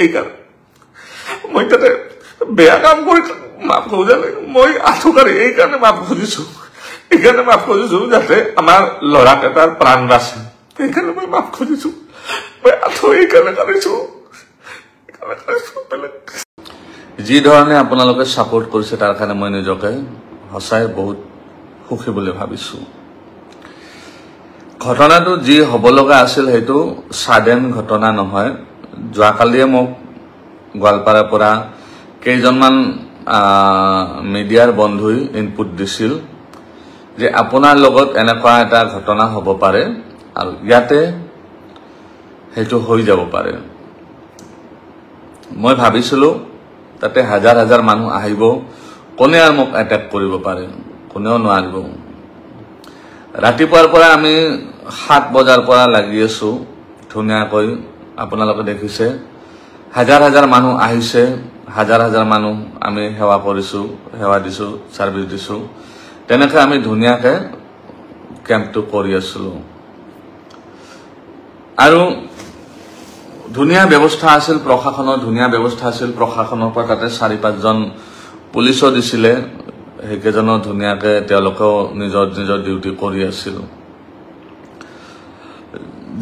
এইকাৰণে মই তাতে বেয়া কাম কৰি মাফ খোজা নাই মই আঠুকাৰী এইকাৰণে মাফ খুজিছো যাতে আমাৰ ল'ৰাক এটাৰ প্ৰাণ বাচে এইকাৰণে মই মাফ খুজিছো মই আঠু এইকাৰণে কাঢ়িছো যি ধৰণে আপোনালোকে সাপোৰ্ট কৰিছে তাৰ কাৰণে মই নিজকে সঁচাই বহুত সুখী বুলি ভাবিছো ঘটনাটো যি হ'ব লগা আছিল সেইটো সাধাৰণ ঘটনা নহয় যোৱাকালিয়ে মোক গোৱালপাৰাৰ পৰা কেইজনমান মিডিয়াৰ বন্ধুই ইনপুট দিছিল যে আপোনাৰ লগত এনেকুৱা এটা ঘটনা হ'ব পাৰে আৰু ইয়াতে সেইটো হৈ যাব পাৰে মই ভাবিছিলো তাতে হাজাৰ হাজাৰ মানুহ আহিব কোনে আৰু মোক এটেক কৰিব পাৰে কোনেও নোৱাৰিব ৰাতিপুৱাৰ পৰা আমি 7 বজাৰ পৰা লাগি আছো ধুনীয়াকৈ আপোনালোকে দেখিছে হাজাৰ হাজাৰ মানুহ আহিছে হাজাৰ হাজাৰ মানুহ আমি সেৱা দিছো সাৰ্ভিস দিছো তেনেকৈ আমি ধুনীয়াকৈ কেম্পটো কৰি আছিলো আৰু ধুনীয়া ব্যৱস্থা আছিল প্ৰশাসনৰ ধুনীয়া ব্যৱস্থা আছিল প্ৰশাসনৰ পৰা তাতে 4-5 জন পুলিচো দিছিলে হেকেজনো ধুনীয়াকৈ তেওঁলোকেও নিজৰ ডিউটি কৰি আছিল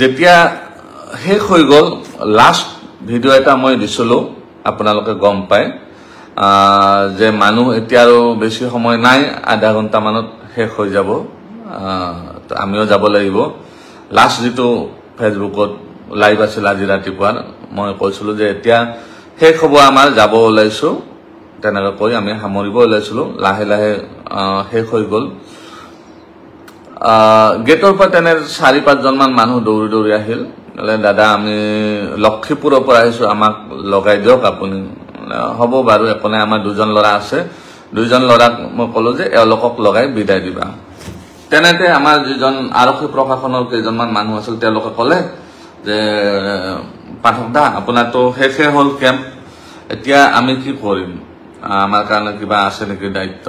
যেতিয়া শেষ হৈ গল লাষ্ট ভিডিও এটা মই দিছিলো আপোনালোকে গম পায় যে মানুহ এতিয়া আৰু বেছি সময় নাই আধা ঘণ্টা মানত শেষ হৈ যাব আমিও যাব লাগিব লাষ্ট যেটো ফেসবুকত লাইভ আছিল আজি ৰাতিপুৱা মই কৈছিলো যে এতিয়া শেষ হ'ব আমাৰ যাব ওলাইছো তেনেকৈ কৈ আমি সামৰিব ওলাইছিলো লাহে লাহে শেষ হৈ গল গেটৰ পৰা তেনে 4-5 জন মান মানুহ দৌৰি আহিল দাদা আমি লক্ষীপুৰৰ পৰা আহিছো আমাক লগাই দিয়ক আপুনি হ'ব বাৰু একনে আমাৰ দুজন লৰা আছে দুজন লৰাক মই কলো যে এওঁলোকক লগাই বিদায় দিবা তেনেতে আমাৰ যিজন আৰক্ষী প্ৰশাসনৰ কেইজনমান মানুহ আছিল তেওঁলোকে কলে যে পাঠক দা আপোনাৰ তো শেষে হল কেম্প এতিয়া আমি কি কৰিম আমাৰ কাৰণে কিবা আছে নেকি দায়িত্ব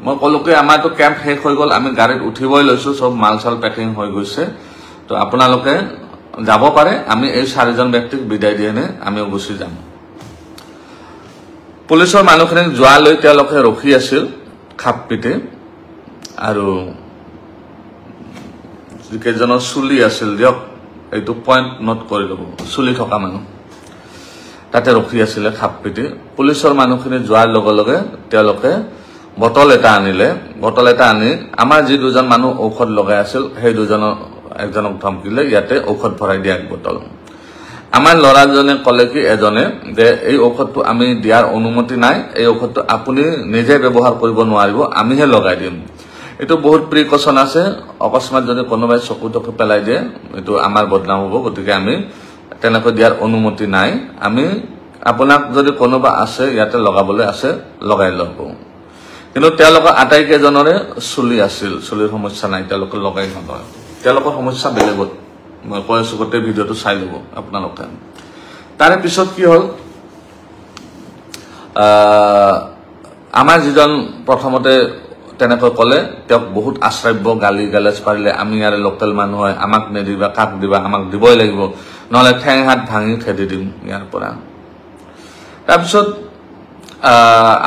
মই কলো যে আমাৰ তো কেম্প শেষ হৈ গল আমি গাড়ীত উঠিবই লৈছো সব মালচাল পেকিং হৈ গৈছে তো আপোনালোকে যাব পাৰে আমি এই 4 জন ব্যক্তিক বিদায় দিয়েনে আমিও গুছি যাম পুলিচৰ মানুহখিনি যোৱালৈ তেওঁলোকে ৰখি আছিল খাপপিতে আৰু যিকেইজনৰ চুলি আছিল দিয়ক এইটো পইণ্ট নোট কৰি লব চুলি থকা মানুহ তাতে ৰখি আছিল খাপপিতে পুলিচৰ মানুহখিনি যোৱাৰ লগে লগে তেওঁলোকে বটল এটা আনিলে বটল এটা আনি আমাৰ যি দুজন মানুহ ঔষধ লগাই আছিল সেই দুজনৰ একজনক ধমকিলে ইয়াতে ঔষধ ভৰাই দিয়া বটল আমাৰ লৰাজনে কলে কি এজনে যে এই ঔষধটো আমি দিয়াৰ অনুমতি নাই এই ঔষধটো আপুনি নিজে ব্যৱহাৰ কৰিব নোৱাৰিব আমিহে লগাই দিম এটো বহুত প্ৰিকশন আছে অকস্মাত যদি কোনোবাই চকুটকে পেলাই দিয়ে এটো আমাৰ বদনাম হ'ব গতিকে আমি তেনেকৈ দিয়াৰ অনুমতি নাই আমি আপোনাক যদি কোনোবা আছে ইয়াতে লগাবলৈ আছে লগাই লব কিন্তু তেওঁলোকৰ আটাইকেজনৰে চুলি আছিল চুলিৰ সমস্যা নাই তেওঁলোকে লগাই নলয় তেওঁলোকৰ সমস্যা বেলেগত মই কৈছো গোটেই ভিডিওটো চাই লব আপোনালোকে তাৰে পিছত কি হল আমাৰ যিজন প্ৰথমতে তেনেকৈ কলে তেওঁক বহুত আশ্ৰব্য গালি গালাজ পাৰিলে আমি ইয়াৰে লোকেল মানুহ হয় আমাক নেদিবা কাক দিবা আমাক দিবই লাগিব নহলে ঠেং হাত ভাঙি খেদি দিম ইয়াৰ পৰা তাৰপিছত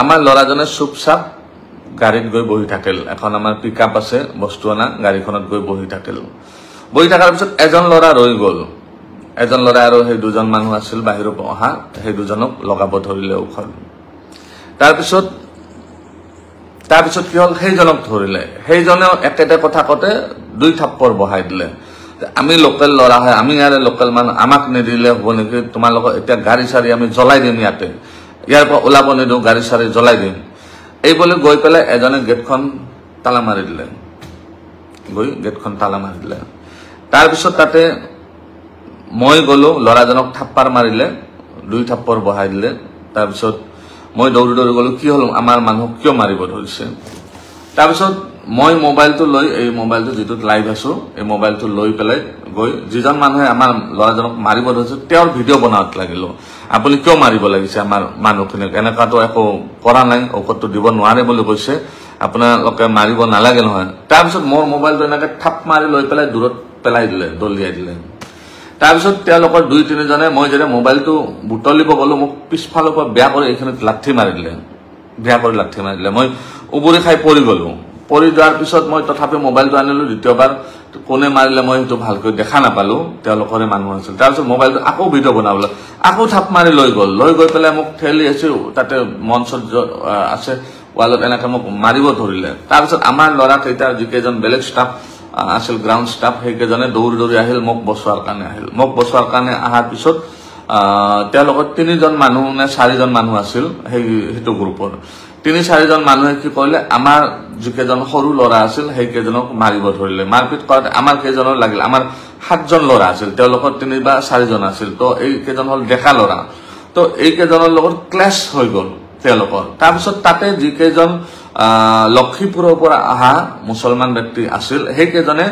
আমাৰ লৰাজনে চুপচাপ গাড়ীত গৈ বহি থাকিল এখন আমাৰ পিকআপ আছে বস্তু আনা গাড়ীখনত গৈ বহি থাকিল বহি থাকাৰ পিছত এজন লৰা ৰৈ গল এজন লৰা আৰু সেই দুজন মানুহ আছিল বাহিৰৰ পৰা অহা সেই দুজনক লগাব ধৰিলে ঔষধ তাৰপিছত কি হল সেইজনক ধৰিলে সেইজনেও একেটা কথা কতে 2 থাপ্পৰ বহাই দিলে আমি লোকেল লৰা হয় আমি ইয়াৰে লোকেল মানুহ আমাক নিদিলে হ'ব নেকি তোমালোক এতিয়া গাড়ী চাৰি আমি জ্বলাই দিম ইয়াতে ইয়াৰ পৰা ওলাব নিদিও গাড়ী চাৰি জ্বলাই দিম এই বলে গৈ পেলাই এজনে গেটখন তালা মাৰি দিলে তাৰপিছত তাতে মই গলো লৰাজনক থাপ্পাৰ মাৰিলে 2 থাপ্পৰ বহাই দিলে তাৰপিছত মই দৌৰি গলো কি হল আমাৰ মানুহ কিয় মাৰিব ধৰিছে তাৰপিছত মই মোবাইলটো লৈ এই মোবাইলটো যেটো লাইভ আছো এই মোবাইলটো লৈ পেলাই গৈ যিজন মানুহে আমাৰ লৰাজনক মাৰিব ধৰিছে তেওঁৰ ভিডিও বনাওত লাগিলো আপুনি কিয় মাৰিব লাগিছে আমাৰ মানুহখিনিক এনেকাটো একো কৰা নাই ঔষধটো দিব নোৱাৰে বুলি কৈছে আপোনালোকে মাৰিব নালাগে নহয় তাৰপিছত মোৰ মোবাইলটো এনেকৈ থাপ মাৰি লৈ পেলাই দূৰত পেলাই দিলে দলিয়াই দিলে তাৰপিছত তেওঁলোকৰ 2-3 জনে মই যেতিয়া মোবাইলটো বুটলিব গলো মোক পিছফালৰ পৰা বেয়া কৰি এইখিনিত লাঠি মাৰি দিলে মই উবুৰি খাই পৰি গলো পৰি যোৱাৰ পিছত মই তথাপি মোবাইলটো আনিলো দ্বিতীয়বাৰ কোনে মাৰিলে মই সেইটো ভালকৈ দেখা নাপালো তেওঁলোকৰে মানুহ আছিল তাৰপিছত মোবাইলটো আকৌ ভিডিঅ' বনাবলৈ আকৌ থাপ মাৰি লৈ গৈ পেলাই মোক ঠেলি আছে তাতে মঞ্চত আছে ৱালত এনেকৈ মোক মাৰিব ধৰিলে তাৰপিছত আমাৰ ল'ৰা কেইটা যিকেইজন বেলেগ ষ্টাফ আছিল গ্ৰাউণ্ড ষ্টাফ সেইকেইজনে দৌৰি আহিল মোক বচোৱাৰ কাৰণে অহাৰ পিছত তেওঁলোকৰ 3জন মানুহ নে 4জন মানুহ আছিল সেইটো গ্ৰুপৰ 3-4জন মানুহে কি কৰিলে আমাৰ যিকেইজন সৰু ল'ৰা আছিল সেইকেইজনক মাৰিব ধৰিলে মাৰপিট কৰাত আমাৰ কেইজনৰ লাগিল আমাৰ 7জন ল'ৰা আছিল তেওঁলোকৰ 3 বা 4জন আছিল তো এই কেইজন হল ডেকা ল'ৰা তো এই কেইজনৰ লগত ক্লাছ হৈ গল তেওঁলোকৰ তাৰপিছত তাতে যিকেইজন লক্ষীপুৰৰ পৰা অহা মুছলমান ব্যক্তি আছিল সেইকেইজনে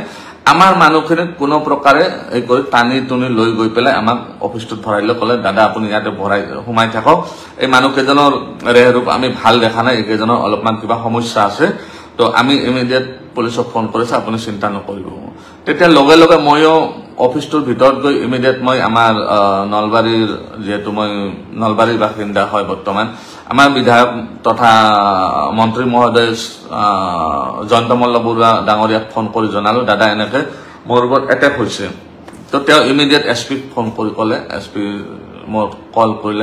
আমাৰ মানুহখিনিক কোনো প্ৰকাৰে এই কৰি টানি টুনি লৈ গৈ পেলাই আমাক অফিসটোত ভৰাইলে ক'লে দাদা আপুনি ইয়াতে ভৰাই সোমাই থাকক এই মানুহকেইজনৰ ৰেহৰূপ আমি ভাল দেখা নাই এইকেইজনৰ অলপমান কিবা সমস্যা আছে তো আমি ইমিডিয়েট পুলিচক ফোন কৰিছে আপুনি চিন্তা নকৰিব তেতিয়া লগে লগে মইও অফিসটোৰ ভিতৰত গৈ ইমিডিয়েট মই আমাৰ নলবাৰীৰ যেহেতু মই নলবাৰীৰ বাসিন্দা হয় বৰ্তমান আমাৰ বিধায়ক তথা মন্ত্ৰী মহোদয় জয়ন্ত মল্ল বৰুৱা ডাঙৰীয়াক ফোন কৰি জনালো দাদা এনেকে মোৰ ওপৰত এটেক হৈছে তো তেওঁ ইমিডিয়েট এছপিক ফোন কৰি ক'লে এছপি মোৰ কল কৰি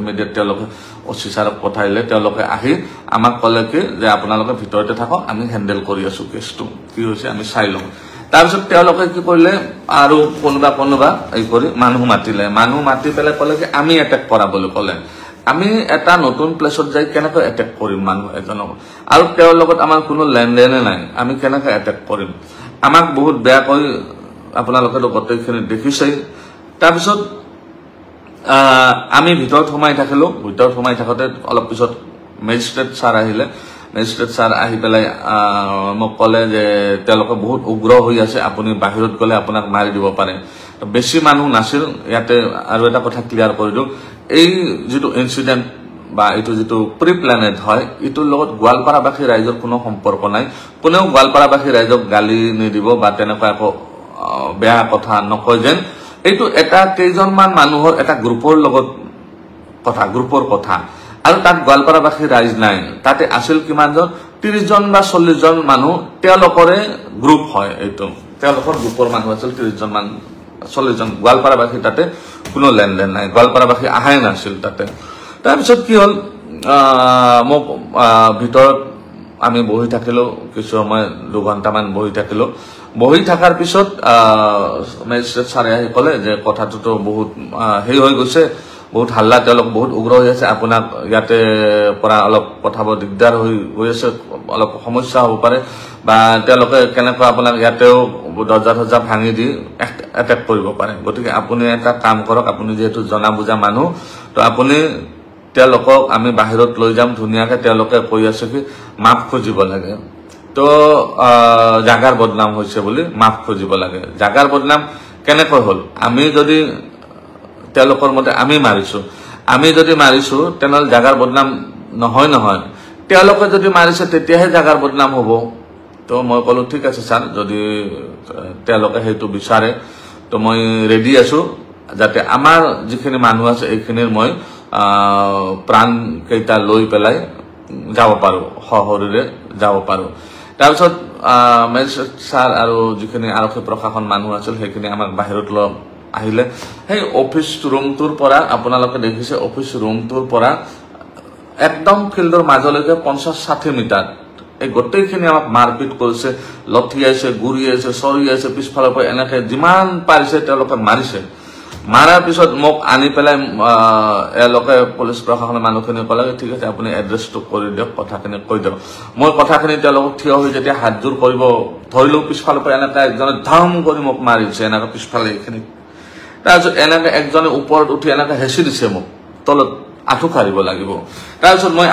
ইমিডিয়েট তেওঁলোকে ওসি ছাৰক পঠাইলে তেওঁলোকে আহি আমাক ক'লে কি যে আপোনালোকে ভিতৰতে থাকক আমি হেণ্ডেল কৰি আছো কেছটো কি হৈছে আমি চাই লওঁ তাৰপিছত তেওঁলোকে কি কৰিলে আৰু কোনোবা এই কৰি মানুহ মাতি পেলাই ক'লে কি আমি এটেক কৰা বুলি ক'লে আমি এটা নতুন প্লেছত যাই কেনেকৈ এটেক কৰিম মানুহ এজনক আৰু তেওঁৰ লগত আমাৰ কোনো লেনদেনে নাই আমি কেনেকৈ এটেক কৰিম আমাক বহুত বেয়া কৰি আপোনালোকে গোটেইখিনি দেখিছেই তাৰপিছত আমি ভিতৰত সোমাই থাকোতে অলপ পিছত মেজিষ্ট্ৰেট ছাৰ আহি পেলাই মোক ক'লে যে তেওঁলোকে বহুত উগ্ৰ হৈ আছে আপুনি বাহিৰত গ'লে আপোনাক মাৰি দিব পাৰে বেছি মানুহ নাছিল ইয়াতে আৰু এটা কথা ক্লিয়াৰ কৰি দিওঁ এই যেটো ইনসিডেন্ট বা এটো যেটো প্ৰি প্ল্যানেড হয় ইটোৰ লগত গোৱালপাৰাবাসী ৰাইজৰ কোনো সম্পৰ্ক নাই কোনেও গোৱালপাৰাবাসী ৰাইজক গালি নিদিব বা তেনেকুৱা একো বেয়া কথা নকয় যেন এইটো এটা কেইজনমান মানুহৰ এটা গ্ৰুপৰ লগত গ্ৰুপৰ কথা আৰু তাত গোৱালপাৰাবাসী ৰাইজ নাই তাতে আছিল কিমানজন 30 জন বা 40 জন মানুহ তেওঁলোকৰে গ্ৰুপ হয় এইটো তেওঁলোকৰ গ্ৰুপৰ মানুহ আছিল 30 জন মান 40 জন গোৱালপাৰাবাসী তাতে কোনো লেনদেন নাই গোৱালপাৰাবাসী আহাই নাছিল তাতে তাৰপিছত কি হল মোক ভিতৰত আমি বহি থাকিলো কিছু সময় 2 ঘণ্টামান বহি থাকাৰ পিছত মেজিষ্ট্ৰেট ছাৰে আহি ক'লে যে কথাটো তো বহুত হেই হৈ গৈছে বহুত হাল্লা তেওঁলোক বহুত উগ্ৰ হৈ আছে আপোনাক ইয়াতে পৰা অলপ কথাব দিগদাৰ হৈ আছে অলপ সমস্যা হ'ব পাৰে বা তেওঁলোকে কেনেকৈ আপোনাক ইয়াতেও দৰ্জা ভাঙি দি এটেক কৰিব পাৰে গতিকে আপুনি এটা কাম কৰক আপুনি যেহেতু জনা বুজা মানুহ তো আপুনি তেওঁলোকক আমি বাহিৰত লৈ যাম ধুনিয়াকে তেওঁলোকে কৈ আছে কি মাফ খুজিব লাগে তো জাগাৰ বদনাম হৈছে বুলি মাফ খুজিব লাগে জাগাৰ বদনাম কেনেকৈ হল আমি যদি তেওঁলোকৰ মতে আমি মাৰিছো তেনেহলে জাগাৰ বদনাম নহয় তেওঁলোকে যদি মাৰিছে তেতিয়াহে জাগাৰ বদনাম হ'ব তো মই ক'লো ঠিক আছে স্যাৰ যদি তেওঁলোকে হেতু বিচাৰে তো মই ৰেডি আছো যাতে আমাৰ যিখিনি মানুহ আছে এইখিনিৰ মই প্ৰাণ কেইটা লৈ পেলাই যাব পাৰো হহৰিৰে যাব পাৰো তাৰপিছত মেজিষ্ট্ৰেট ছাৰ আৰু যিখিনি আৰক্ষী প্ৰশাসন মানুহ আছিল সেইখিনি আমাক বাহিৰত লৈ আহিলে সেই অফিস ৰুমটোৰ পৰা আপোনালোকে দেখিছে অফিস ৰুমটোৰ পৰা একদম ফিল্ডৰ মাজলৈকে 50-60 মিটাৰ এই গোটেইখিনি আমাক মাৰপিট কৰিছে লঠিয়াইছে গুৰিয়াইছে চৰিয়াইছে পিছফালৰ পৰা এনেকে যিমান পাৰিছে তেওঁলোকে মাৰিছে মাৰাৰ পিছত মোক আনি পেলাই এলোকে পুলিচ প্ৰশাসনৰ মানুহখিনি ক'লে ঠিক আছে আপুনি এড্ৰেছটো কৰি দিয়ক কথাখিনি কৈ দিয়ক মই কথাখিনি তেওঁলোকক থিয় হৈ যেতিয়া হাত জোৰ কৰিব ধৰিলো পিছফালৰ পৰা এনেকে একজনে ধাম কৰি মোক মাৰিছে এনেকে পিছফালে এইখিনি তাৰপিছত এনেকে একজনে ওপৰত উঠি এনেকে হেঁচি দিছে মোক তলত আঁঠু কাঢ়িব লাগিব তাৰপিছত মই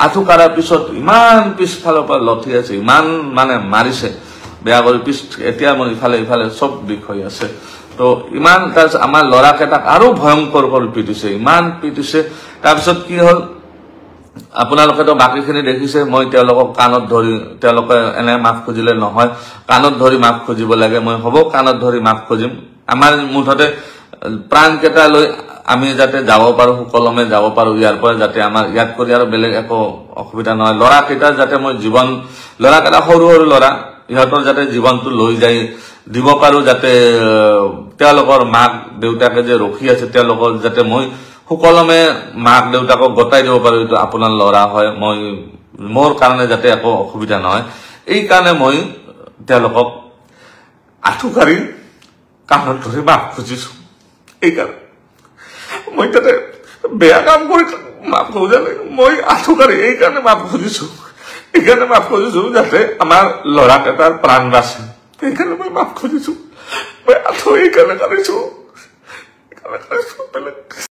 আঁঠু কাঢ়াৰ পিছত ইমান পিছফালৰ পৰা লঠি আছে ইমান মানে মাৰিছে বেয়া কৰি এতিয়া মোৰ ইফালে সব বিষ হৈ আছে তো ইমান তাৰপিছত আমাৰ ল'ৰাকেইটাক আৰু ভয়ংকৰ কৰি পিটিছে ইমান পিটিছে তাৰপিছত কি হল আপোনালোকে তো বাকিখিনি দেখিছে মই তেওঁলোকক কাণত ধৰি তেওঁলোকে এনে মাফ খুজিলে নহয় কাণত ধৰি মাফ খুজিব লাগে মই হ'ব কাণত ধৰি মাফ খুজিম আমাৰ মুঠতে প্ৰাণকেইটা লৈ আমি যাতে যাব পাৰো, সুকলমে যাব পাৰো, ইয়াৰ পৰা যাতে আমাৰ ইয়াত কৰি আৰু বেলেগ একো অসুবিধা নহয়। ল'ৰাকেইটাৰ যাতে মই জীৱন, ল'ৰাকেইটা সৰু সৰু ল'ৰা, ইহঁতৰ যাতে জীৱনটো লৈ যাই দিব পাৰো, যাতে তেওঁলোকৰ মাক দেউতাকে যে ৰখি আছে, তেওঁলোকৰ যাতে মই সুকলমে মাক দেউতাকক গতাই দিব পাৰো, এইটো আপোনাৰ ল'ৰা হয়, মই মোৰ কাৰণে যাতে একো অসুবিধা নহয়, এই কাৰণে মই তেওঁলোকক আঁঠুকাৰি কাণত ধৰি মাফ খুজিছো। এইকাৰণে মই তাতে বেয়া কাম কৰি মাফ খোজা নাই, মই আঁঠুকাৰি এইকাৰণে মাফ খুজিছো, এইকাৰণে মাফ খুজিছো যাতে আমাৰ ল'ৰাকেইটাৰ প্ৰাণ বাচে, সেইকাৰণে মই মাফ খুজিছো। মই আঁঠু এইকাৰণে কাঢ়িছো, বেলেগ